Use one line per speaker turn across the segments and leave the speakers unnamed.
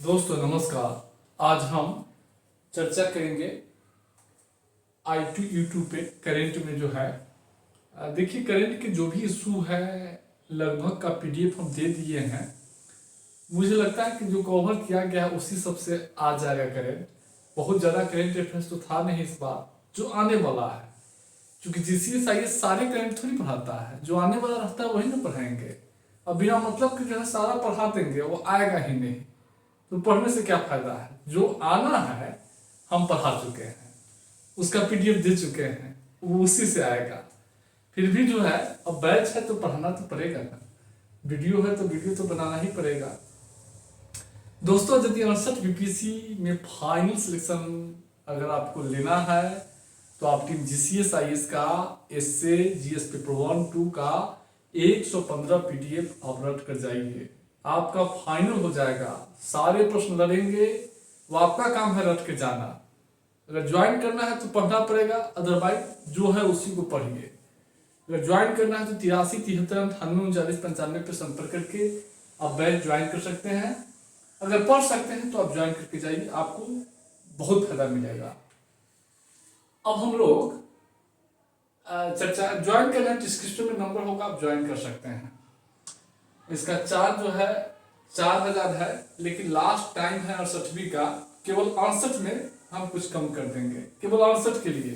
दोस्तों नमस्कार। आज हम चर्चा करेंगे I2U2 पे करंट में जो है। देखिए करंट के जो भी इशू है लगभग का PDF हम दे दिए हैं। मुझे लगता है कि जो कवर किया गया है उसी सबसे आ जाएगा करंट। बहुत ज़्यादा करंट रेफरेंस तो था नहीं इस बार, जो आने वाला है। क्योंकि GCS IAS सारे करंट थोड़ी पढ़ाता है, जो आने वाला रहता है वही ना पढ़ाएंगे। अब बिना मतलब के जो है सारा पढ़ा देंगे, वो आएगा ही नहीं। तो पढ़ने से क्या फायदा है? जो आना है हम पढ़ा चुके हैं, उसका PDF दे चुके हैं, वो उसी से आएगा। फिर भी जो है अब बैच है तो पढ़ाना तो पड़ेगा ना, वीडियो है तो वीडियो तो बनाना ही पड़ेगा। दोस्तों यदि 68 BPSC में फाइनल सिलेक्शन अगर आपको लेना है तो आप टीम GCS IAS का एसए GS पेपर 1-2 का 115 PDF आप रट कर जाइए, आपका फाइनल हो जाएगा। सारे प्रश्न लड़ेंगे, वो आपका काम है रट के जाना। अगर ज्वाइन करना है तो पढ़ना पड़ेगा, अदरवाइज जो है उसी को पढ़िए। अगर ज्वाइन करना है तो 83 73 98 39 95 पे संपर्क करके आप बैच ज्वाइन कर सकते हैं। अगर पढ़ सकते हैं तो आप ज्वाइन करके जाइए, आपको बहुत फायदा मिलेगा। अब हम लोग चर्चा ज्वाइन करना, डिस्क्रिप्शन में नंबर होगा, आप ज्वाइन कर सकते हैं। इसका चार्ज जो है 4000 है, लेकिन लास्ट टाइम है 68वीं का, केवल 68 में हम कुछ कम कर देंगे, केवल 68 के लिए।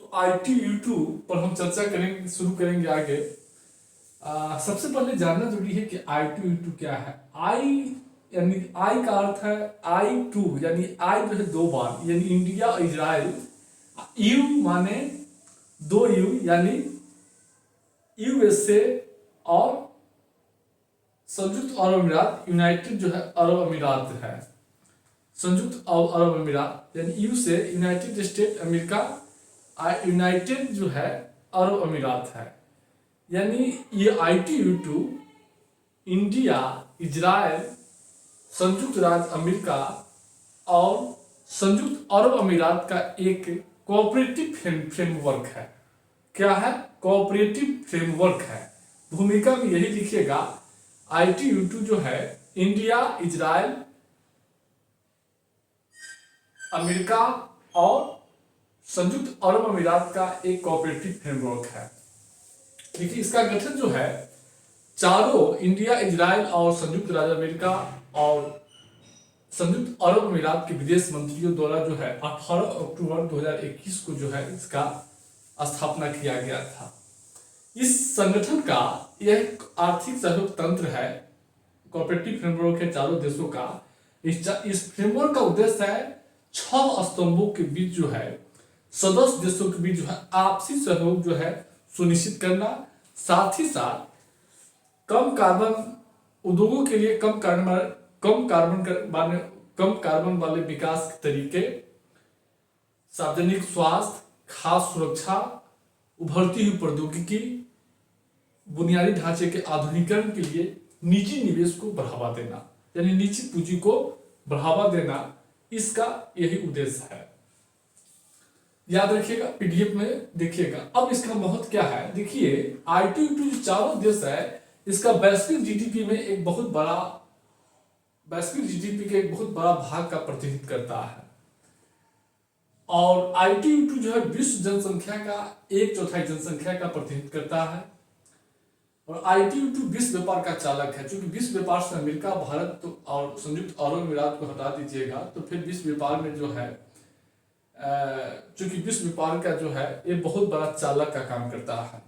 तो I2U2 पर हम चर्चा करेंगे, शुरू करेंगे आगे। सबसे पहले जानना जरूरी है कि I2U2 क्या है। यानी I का अर्थ है I2, यानी I जो है 2 बार, यानी इंडिया इजराइल। U माने 2 U, यानी USA और संयुक्त अरब अमीरात। यूनाइटेड जो है अरब अमीरात है, संयुक्त अरब अमीरात, यानी यू से यूनाइटेड स्टेट अमेरिका, यूनाइटेड जो है अरब अमीरात है। यानी ये I2U2 इंडिया, इजराइल, संयुक्त राज्य अमेरिका और संयुक्त अरब अमीरात का एक कोऑपरेटिव फ्रेमवर्क है। क्या है? कोऑपरेटिव फ्रेमवर्क है। भूमिका में यही लिखिएगा, I2U2 जो है इंडिया, इजराइल, अमेरिका और संयुक्त अरब अमीरात का एक कोऑपरेटिव फ्रेमवर्क है। देखिए इसका गठन जो है चारों इंडिया, इजराइल और संयुक्त राज्य अमेरिका और संयुक्त अरब अमीरात के विदेश मंत्रियों द्वारा जो है 18 अक्टूबर 2021 को जो है इसका स्थापना किया गया था। इस संगठन का यह आर्थिक सहयोग तंत्र है, कोऑपरेटिव फ्रेमवर्क है चारों देशों का। इस फ्रेमवर्क का उद्देश्य है 6 स्तंभों के बीच जो है सदस्य देशों के बीच जो है आपसी सहयोग जो है सुनिश्चित करना, साथ ही साथ कम कार्बन उद्योगों के लिए कम कार्बन वाले विकास के तरीके, सार्वजनिक स्वास्थ्य, खाद्य सुरक्षा, उभरती हुई प्रौद्योगिकी, बुनियादी ढांचे के आधुनिकीकरण के लिए निजी निवेश को बढ़ावा देना, यानी निजी पूंजी को बढ़ावा देना, इसका यही उद्देश्य है। याद रखिएगा, PDF में देखिएगा। अब इसका महत्व क्या है, देखिए I2U2 जो चारों देश है, इसका वैश्विक GDP में एक बहुत बड़ा, वैश्विक GDP के एक बहुत बड़ा भाग का प्रतिनिधित्व करता है। और I2U2 जो है विश्व जनसंख्या का 1/4 जनसंख्या का प्रतिनिधित्व करता है। और I2U2 विश्व व्यापार का चालक है। चूंकि विश्व व्यापार से अमेरिका, भारत और संयुक्त अरब अमीरात को हटा दीजिएगा तो फिर विश्व व्यापार में जो है, चूंकि विश्व व्यापार का जो है ये बहुत बड़ा चालक का काम करता है।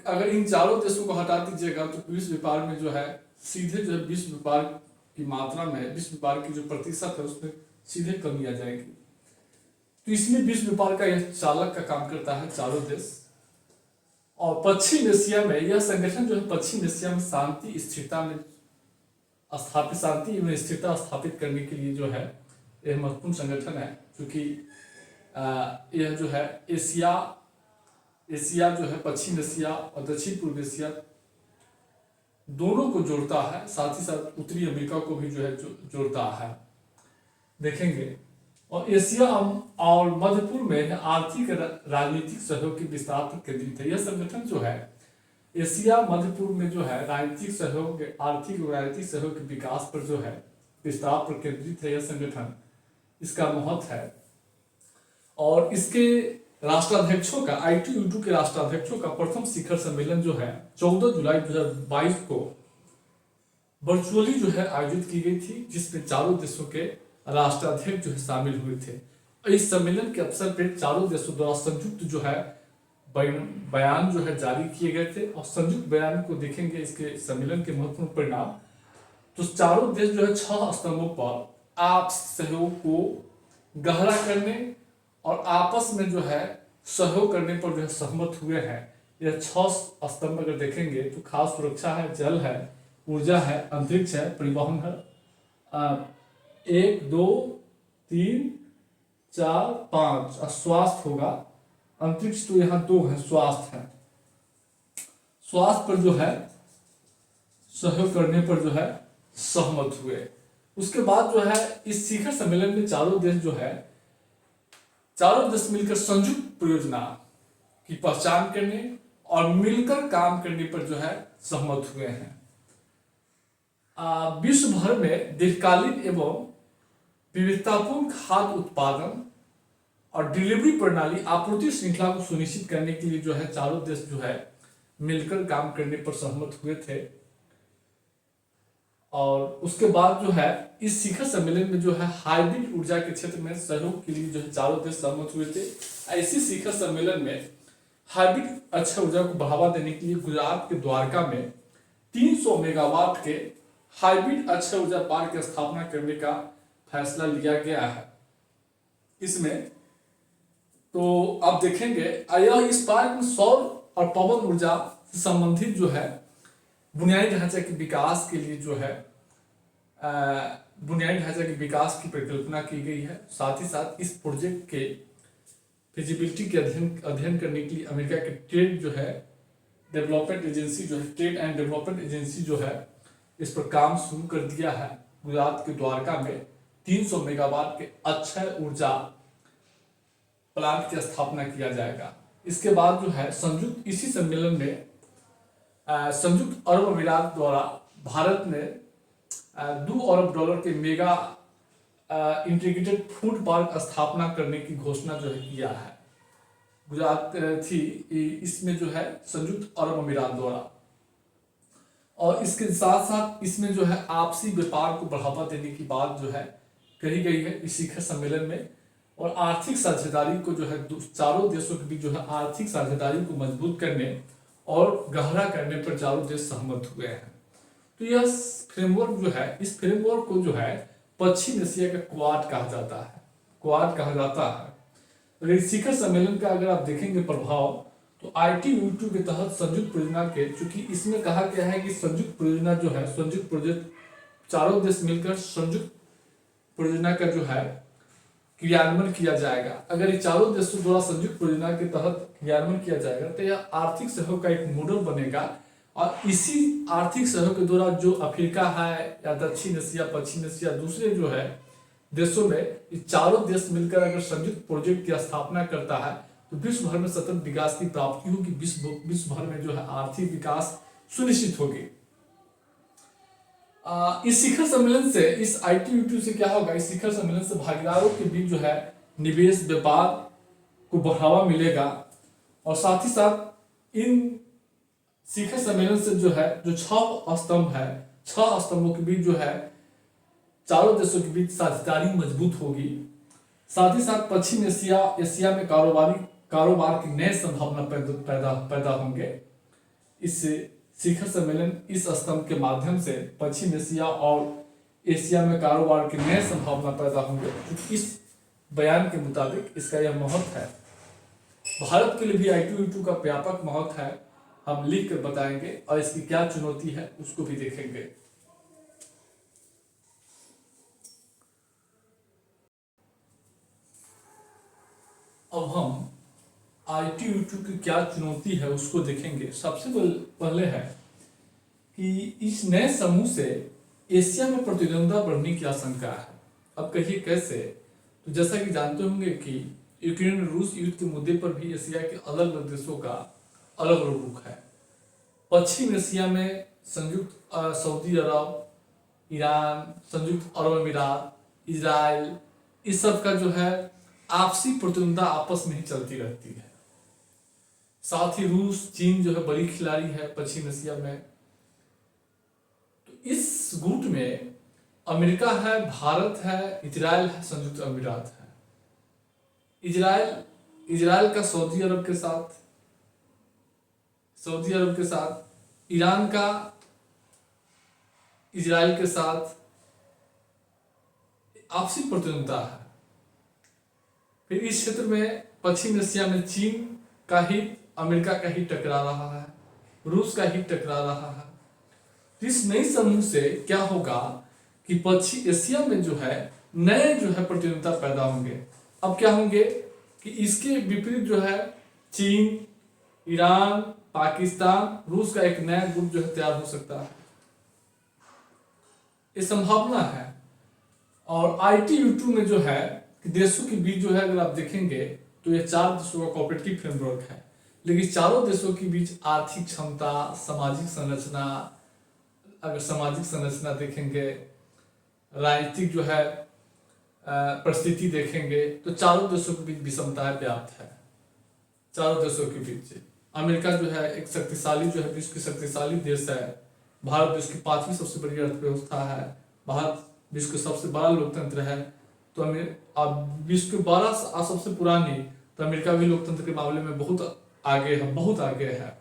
अगर इन चारों देशों को हटा दीजिएगा तो विश्व व्यापार में जो है सीधे जो है विश्व व्यापार की मात्रा में, विश्व व्यापार की जो प्रतिशत है उसमें सीधे कमी आ जाएगी। तो इसमें विश्व व्यापार का यह चालक का काम करता है चारों देश। और पश्चिम एशिया में यह संगठन जो है पश्चिम एशिया में शांति एवं स्थिरता स्थापित करने के लिए जो है यह महत्वपूर्ण संगठन है। क्योंकि यह जो है एशिया जो है पश्चिम एशिया और दक्षिण पूर्व एशिया दोनों को जोड़ता है, साथ ही साथ उत्तरी अमेरिका को भी जो है जोड़ता है, देखेंगे। और एशिया और मध्य पूर्व में आर्थिक राजनीतिक सहयोग के विस्तार पर केंद्रित है। यह संगठन जो है एशिया मध्य पूर्व में जो है राजनीतिक सहयोग, आर्थिक और राजनीतिक सहयोग के विकास पर जो है विस्तार पर केंद्रित है यह संगठन, इसका महत्व है। और इसके राष्ट्राध्यक्षों का, ITU के राष्ट्राध्यक्षों का प्रथम शिखर सम्मेलन जो है 14 जुलाई 2022 को वर्चुअली जो है आयोजित की गई थी, जिसमें चारों देशों के राष्ट्राध्यक्ष जो है शामिल हुए थे। इस सम्मेलन के अवसर पर चारों देशों द्वारा संयुक्त जो है बयान जो है जारी किए गए थे। और संयुक्त बयान को देखेंगे इसके सम्मेलन के महत्वपूर्ण परिणाम, तो चारों देश जो है 6 स्तंभों पर आपसी सहयोग को गहरा करने और आपस में जो है सहयोग करने पर जो है सहमत हुए हैं। यह 6 स्तंभ अगर देखेंगे तो खाद्य सुरक्षा है, जल है, ऊर्जा है, अंतरिक्ष है, परिवहन है, 1 2 3 4 5 और स्वास्थ्य होगा। अंतरिक्ष तो यहाँ 2 है, स्वास्थ्य है। स्वास्थ्य पर जो है सहयोग करने पर जो है सहमत हुए। उसके बाद जो है इस शिखर सम्मेलन में चारों देश मिलकर संयुक्त परियोजना की पहचान करने और मिलकर काम करने पर जो है सहमत हुए हैं। विश्व भर में दीर्घकालीन एवं विविधतापूर्ण खाद्य उत्पादन और डिलीवरी प्रणाली आपूर्ति श्रृंखला को सुनिश्चित करने के लिए जो है चारों देश जो है मिलकर काम करने पर सहमत हुए थे। और उसके बाद जो है इस शिखर सम्मेलन में जो है हाइब्रिड ऊर्जा के क्षेत्र में सहयोग के लिए जो है चारों देश सहमत हुए थे। ऐसी शिखर सम्मेलन में हाइब्रिड अक्षय ऊर्जा को बढ़ावा देने के लिए गुजरात के द्वारका में 300 मेगावाट के हाइब्रिड अक्षय ऊर्जा पार्क की स्थापना करने का फैसला लिया गया है। इसमें तो आप देखेंगे यह इस पार्क में सौर और पवन ऊर्जा से संबंधित जो है बुनियादी ढांचे के विकास के लिए जो है बुनियादी ढांचे के विकास की परिकल्पना की गई है। साथ ही साथ इस प्रोजेक्ट के फिजिबिलिटी के अध्ययन करने के लिए अमेरिका के ट्रेड जो है डेवलपमेंट एजेंसी जो है ट्रेड एंड डेवलपमेंट एजेंसी जो है इस पर काम शुरू कर दिया है। गुजरात के द्वारका में 300 मेगावाट के अक्षय ऊर्जा प्लांट की स्थापना किया जाएगा। इसके बाद जो है संयुक्त इसी सम्मेलन में संयुक्त अरब अमीरात द्वारा भारत ने $2 अरब के मेगा इंटीग्रेटेड फूड पार्क स्थापना करने की घोषणा जो है किया है। गुजरात थी इसमें जो है संयुक्त अरब अमीरात द्वारा। और इसके साथ साथ इसमें जो है आपसी व्यापार को बढ़ावा देने की बात जो है कही गई है इस शिखर सम्मेलन में। और आर्थिक साझेदारी को जो है चारों देशों के बीच जो है आर्थिक साझेदारी को मजबूत करने और गहरा करने पर चारों देश सहमत हुए हैं। तो यह फ्रेमवर्क जो है इस फ्रेमवर्क को जो है पश्चिम एशिया का क्वाड कहा जाता है, क्वाड कहा जाता है। और इस शिखर सम्मेलन का अगर आप देखेंगे प्रभाव तो ITU के तहत संयुक्त परियोजना के, चूंकि इसमें कहा गया है कि संयुक्त परियोजना जो है संयुक्त प्रोजेक्ट चारों देश मिलकर संयुक्त परियोजना का जो है क्रियान्वयन किया जाएगा। अगर ये चारों देशों द्वारा संयुक्त परियोजना के तहत क्रियान्वयन किया जाएगा तो यह आर्थिक सहयोग का एक मॉडल बनेगा। और इसी आर्थिक सहयोग के द्वारा जो अफ्रीका है या दक्षिण एशिया, पश्चिम एशिया, दूसरे जो है देशों में ये चारों देश मिलकर अगर संयुक्त प्रोजेक्ट की स्थापना करता है तो विश्व भर में सतत विकास की प्राप्ति होगी, विश्व भर में जो है आर्थिक विकास सुनिश्चित होगी। इस शिखर सम्मेलन से इस ITU से क्या होगा, इस शिखर सम्मेलन से भागीदारों के बीच जो है निवेश व्यापार को बढ़ावा मिलेगा। और साथ ही साथ इन शिखर सम्मेलन से जो है जो 6 स्तंभ है, 6 स्तंभों के बीच जो है चारों देशों के बीच साझेदारी मजबूत होगी। साथ ही साथ पश्चिम एशिया में कारोबार की नई संभावना पैदा होंगे। इस शिखर सम्मेलन इस स्तंभ के माध्यम से पश्चिम एशिया और एशिया में कारोबार की नई संभावना पैदा होंगे। इस बयान के मुताबिक इसका यह महत्व है। भारत के लिए भी ITU का व्यापक महत्व है, हम लिख कर बताएंगे और इसकी क्या चुनौती है उसको भी देखेंगे। अब हम ITU की क्या चुनौती है उसको देखेंगे। सबसे पहले है कि इस नए समूह से एशिया में प्रतिद्वंद्विता बढ़ने की आशंका है। अब कहिए कैसे, तो जैसा कि जानते होंगे कि यूक्रेन रूस युद्ध के मुद्दे पर भी एशिया के अलग अलग देशों का अलग अलग रुख है। पश्चिम एशिया में सऊदी अरब, ईरान, संयुक्त अरब अमीरात, इजराइल, इस सब का जो है आपसी प्रतिद्वंदा आपस में ही चलती रहती है। साथ ही रूस, चीन जो है बड़ी खिलाड़ी है पश्चिम एशिया में। तो इस गुट में अमेरिका है, भारत है, इजराइल है, संयुक्त अमीरात है। इजराइल का सऊदी अरब के साथ, ईरान का इजराइल के साथ आपसी प्रतिद्वंदा है। फिर इस क्षेत्र में पश्चिम एशिया में चीन का हित अमेरिका का हित टकरा रहा है, रूस का हित टकरा रहा है। इस नई समूह से क्या होगा कि पश्चिम एशिया में जो है नए जो है प्रतिद्वंदा पैदा होंगे। अब क्या होंगे कि इसके विपरीत जो है चीन, ईरान, पाकिस्तान, रूस का एक नया गुट जो है तैयार हो सकता है, ये संभावना है। और ITU-2 में जो है कि देशों के बीच जो है अगर आप देखेंगे तो ये 4 देशों का कोऑपरेटिव फ्रेमवर्क है, लेकिन चारों देशों के बीच आर्थिक क्षमता, सामाजिक संरचना, अगर सामाजिक संरचना देखेंगे, राजनीतिक जो है परिस्थिति देखेंगे तो चारों देशों के बीच विषमताएं व्याप्त है। चारों देशों के बीच अमेरिका जो है एक शक्तिशाली जो है विश्व की शक्तिशाली देश है। भारत विश्व की 5वीं सबसे बड़ी अर्थव्यवस्था है। भारत विश्व का सबसे बड़ा लोकतंत्र है। तो विश्व के 12 सबसे पुरानी, तो अमेरिका भी लोकतंत्र के मामले में बहुत आगे है।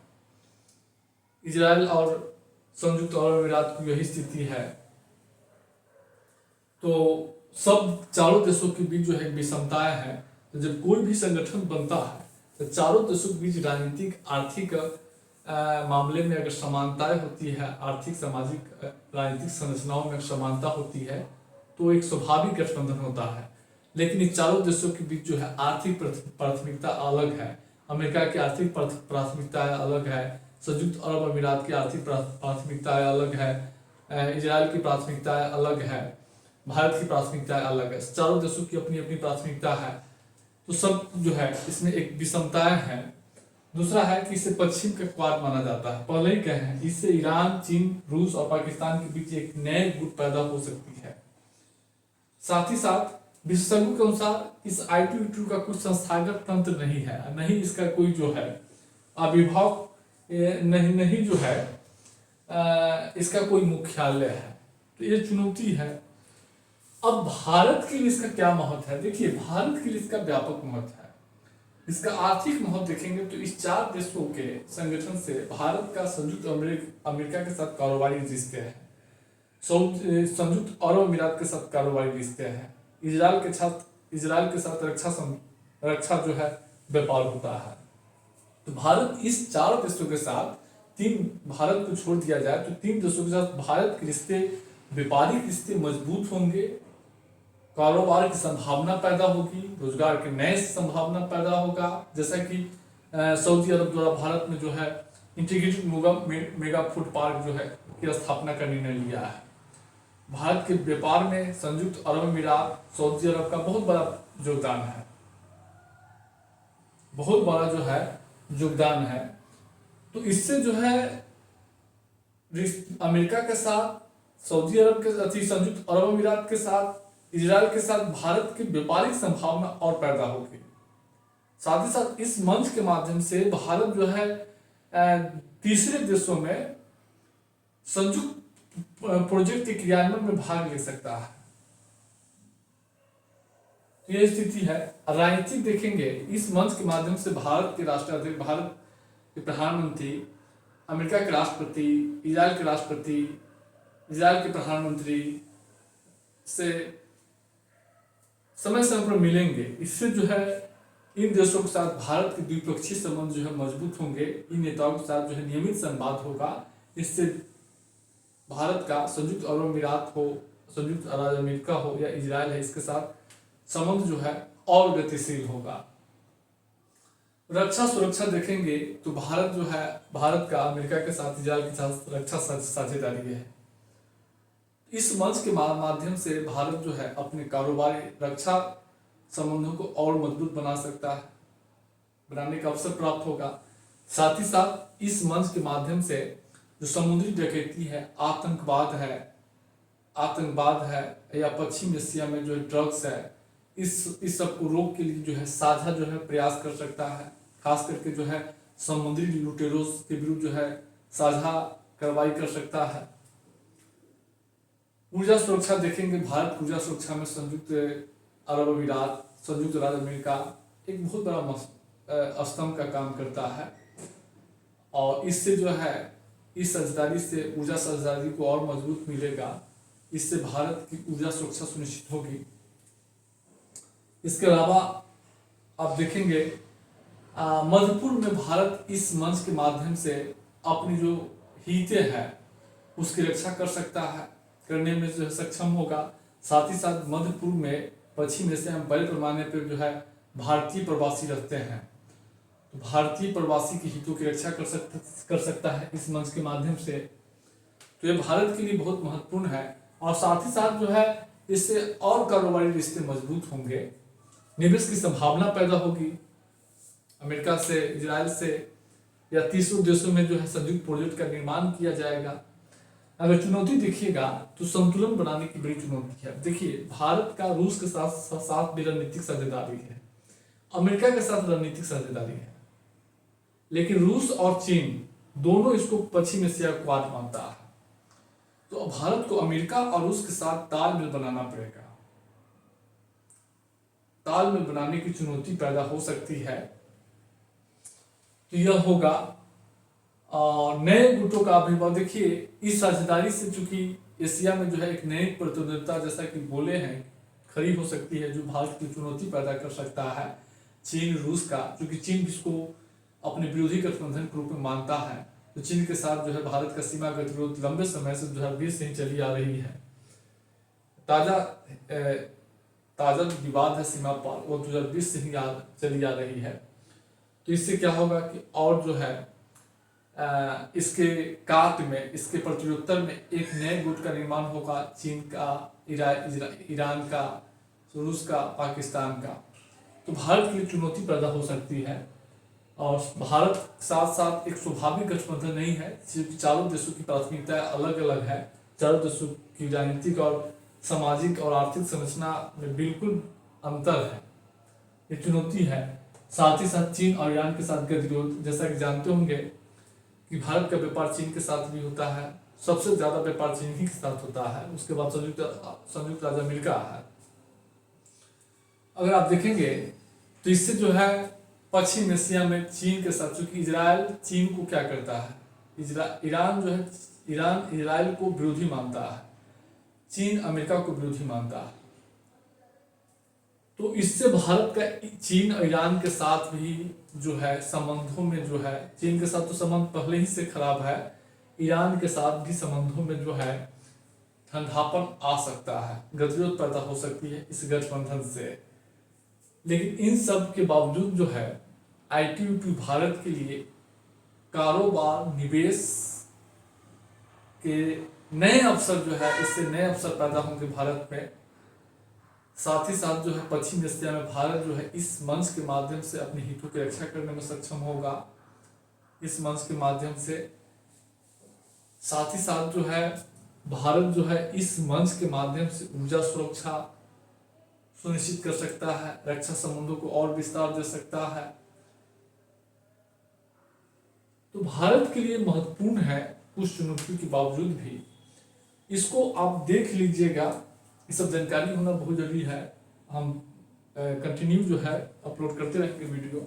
इजराइल और संयुक्त अरब अमीरात की यही स्थिति है। तो सब चारों देशों के बीच जो है विषमताएं हैं। तो जब कोई भी संगठन बनता है तो चारों देशों के बीच राजनीतिक, आर्थिक मामले में अगर समानताएं होती है, आर्थिक, सामाजिक, राजनीतिक संरचनाओं में समानता होती है तो एक स्वाभाविक गठबंधन होता है। लेकिन इन चारों देशों के बीच जो है आर्थिक प्राथमिकता अलग है। अमेरिका की आर्थिक प्राथमिकताएं अलग है, संयुक्त अरब अमीरात की आर्थिक प्राथमिकताएं अलग है, इजराइल की प्राथमिकताएं अलग है, भारत की प्राथमिकताएं अलग है। चारों देशों की अपनी अपनी प्राथमिकता है। तो सब जो है इसमें एक विषमताएं हैं। दूसरा है कि इसे पश्चिम का क्वाड माना जाता है। पहले ही कहें, इससे ईरान, चीन, रूस और पाकिस्तान के बीच एक नए गुट पैदा हो सकती है। साथ ही साथ विशेषज्ञों के अनुसार इस ITU-2 का कुछ संस्थागत तंत्र नहीं है, नहीं इसका कोई जो है आविर्भाव, नहीं जो है इसका कोई मुख्यालय है। तो ये चुनौती है। अब भारत के लिए इसका क्या महत्व है? देखिए, भारत के लिए इसका व्यापक महत्व है। इसका आर्थिक महत्व देखेंगे तो इस 4 देशों के संगठन से भारत का संयुक्त अमेरिका के साथ कारोबारी रिश्ते हैं, संयुक्त अरब अमीरात के साथ कारोबारी रिश्ते हैं, इजराइल के साथ रक्षा जो है व्यापार होता है। तो भारत इस 4 देशों के साथ, भारत को छोड़ दिया जाए तो 3 देशों के साथ भारत के रिश्ते, व्यापारिक रिश्ते मजबूत होंगे, कारोबार की संभावना पैदा होगी, रोजगार के नए संभावना पैदा होगा। जैसा कि सऊदी अरब द्वारा भारत में जो है इंटीग्रेटेड मेगा फूड पार्क जो है की स्थापना का निर्णय लिया है। भारत के व्यापार में संयुक्त अरब अमीरात, सऊदी अरब का बहुत बड़ा योगदान है, तो इससे जो है अमेरिका के साथ, सऊदी अरब के संयुक्त अरब अमीरात के साथ, इजराइल के साथ भारत की व्यापारिक संभावना और पैदा होगी। साथ ही साथ इस मंच के माध्यम से भारत जो है तीसरे देशों में संयुक्त प्रोजेक्ट के क्रियान्वयन में भाग ले सकता है। ये स्थिति है। राजनीतिक देखेंगे, इस मंच के माध्यम से भारत के राष्ट्राध्यक्ष, भारत के प्रधानमंत्री, अमेरिका के राष्ट्रपति, इजराइल के राष्ट्रपति, इजराइल के प्रधानमंत्री से समय समय पर मिलेंगे। इससे जो है इन देशों के साथ भारत के द्विपक्षीय संबंध जो है मजबूत होंगे। इन नेताओं के साथ जो है नियमित संवाद होगा। इससे भारत का संयुक्त अरब अमीरात हो, संयुक्त अरब अमेरिका हो या इजराइल है, इसके साथ संबंध जो है और गतिशील होगा। रक्षा सुरक्षा देखेंगे तो भारत का अमेरिका के साथ, इजराइल के साथ रक्षा साझेदारी है। इस मंच के माध्यम से भारत जो है अपने कारोबारी रक्षा संबंधों को और मजबूत बना सकता है, बनाने का अवसर प्राप्त होगा। साथ ही साथ इस मंच के माध्यम से जो समुद्री डकैती है, आतंकवाद है या पश्चिम एशिया में जो ड्रग्स है, इस सब को रोक के लिए जो है साझा जो है प्रयास कर सकता है। खास करके जो है समुद्री लुटेरों के विरुद्ध जो है साझा कार्रवाई कर सकता है। ऊर्जा सुरक्षा देखेंगे, भारत ऊर्जा सुरक्षा में संयुक्त अरब अमीरात, संयुक्त राज्य अमेरिका एक बहुत बड़ा स्तंभ का काम करता है और इससे जो है इस साझेदारी से ऊर्जा साझेदारी को और मजबूत मिलेगा। इससे भारत की ऊर्जा सुरक्षा सुनिश्चित होगी। इसके अलावा आप देखेंगे मध्यपूर्व में भारत इस मंच के माध्यम से अपनी जो हितें हैं उसकी रक्षा कर सकता है, करने में जो सक्षम होगा। साथ ही साथ मध्यपूर्व में पश्चिम एशिया में बड़े पैमाने पर जो है भारतीय प्रवासी रहते हैं, तो भारतीय प्रवासी के हितों की रक्षा कर सकता है इस मंच के माध्यम से। तो ये भारत के लिए बहुत महत्वपूर्ण है और साथ ही साथ जो है इससे और कारोबारी रिश्ते मजबूत होंगे, निवेश की संभावना पैदा होगी। अमेरिका से, इजराइल से या तीसरे देशों में जो है संयुक्त प्रोजेक्ट का निर्माण किया जाएगा। अगर चुनौती देखिएगा तो संतुलन बनाने की बड़ी चुनौती है। देखिए, भारत का रूस के साथ भी रणनीतिक साझेदारी है, अमेरिका के साथ रणनीतिक साझेदारी है, लेकिन रूस और चीन दोनों इसको पश्चिम एशिया को आज मानता है। तो भारत को अमेरिका और रूस के साथ तालमेल बनाना पड़ेगा। तालमेल बनाने की चुनौती पैदा हो सकती है। तो यह होगा नए गुटों का आविर्भाव। देखिए, इस साझेदारी से चूंकि एशिया में जो है एक नई प्रतिद्वंद्विता जैसा कि बोले हैं खड़ी हो सकती है, जो भारत की चुनौती पैदा कर सकता है चीन रूस का, क्योंकि चीन जिसको अपने विरोधी गठबंधन के रूप में मानता है, तो चीन के साथ जो है भारत का सीमा गतिरोध लंबे समय से 2020 से ही चली आ रही है। ताजा विवाद है सीमा पार, वो 2020 से ही चली आ रही है। तो इससे क्या होगा कि और जो है इसके काट में, इसके प्रत्युत्तर में एक नए गुट का निर्माण होगा, चीन का, ईरान का, रूस का, पाकिस्तान का। तो भारत के लिए चुनौती पैदा हो सकती है और भारत साथ साथ एक स्वाभाविक गठबंधन नहीं है, सिर्फ चारों देशों की प्राथमिकताएं अलग अलग है। चारों देशों की राजनीतिक और सामाजिक और आर्थिक संरचना में बिल्कुल अंतर है, ये चुनौती है। साथ ही साथ चीन और ईरान के साथ गतिरोध, जैसा कि जानते होंगे कि भारत का व्यापार चीन के साथ भी होता है, सबसे ज्यादा व्यापार चीन ही के साथ होता है, उसके बाद संयुक्त राज्य अमेरिका है। अगर आप देखेंगे तो इससे जो है पश्चिम एशिया में चीन के साथ, चूंकि इजराइल चीन को क्या करता है, ईरान जो है, ईरान इजराइल को विरोधी मानता है, चीन अमेरिका को विरोधी मानता है। तो इससे भारत का चीन और ईरान के साथ भी जो है संबंधों में जो है, चीन के साथ तो संबंध पहले ही से खराब है, ईरान के साथ भी संबंधों में जो है ठंडापन आ सकता है, गतिरोध पैदा हो सकती है इस गठबंधन से। लेकिन इन सब के बावजूद जो है आईटीयूपी भारत के लिए कारोबार, निवेश के नए अवसर जो है, इससे नए अवसर पैदा होंगे भारत में। साथ ही साथ जो है पश्चिम एशिया में भारत जो है इस मंच के माध्यम से अपने हितों की रक्षा करने में सक्षम होगा, इस मंच के माध्यम से। साथ ही साथ जो है भारत जो है इस मंच के माध्यम से ऊर्जा सुरक्षा सुनिश्चित कर सकता है, रक्षा संबंधों को और विस्तार दे सकता है। तो भारत के लिए महत्वपूर्ण है कुछ चुनौतियों के बावजूद भी। इसको आप देख लीजिएगा, ये सब जानकारी होना बहुत जरूरी है। हम कंटिन्यू जो है अपलोड करते रहेंगे वीडियो।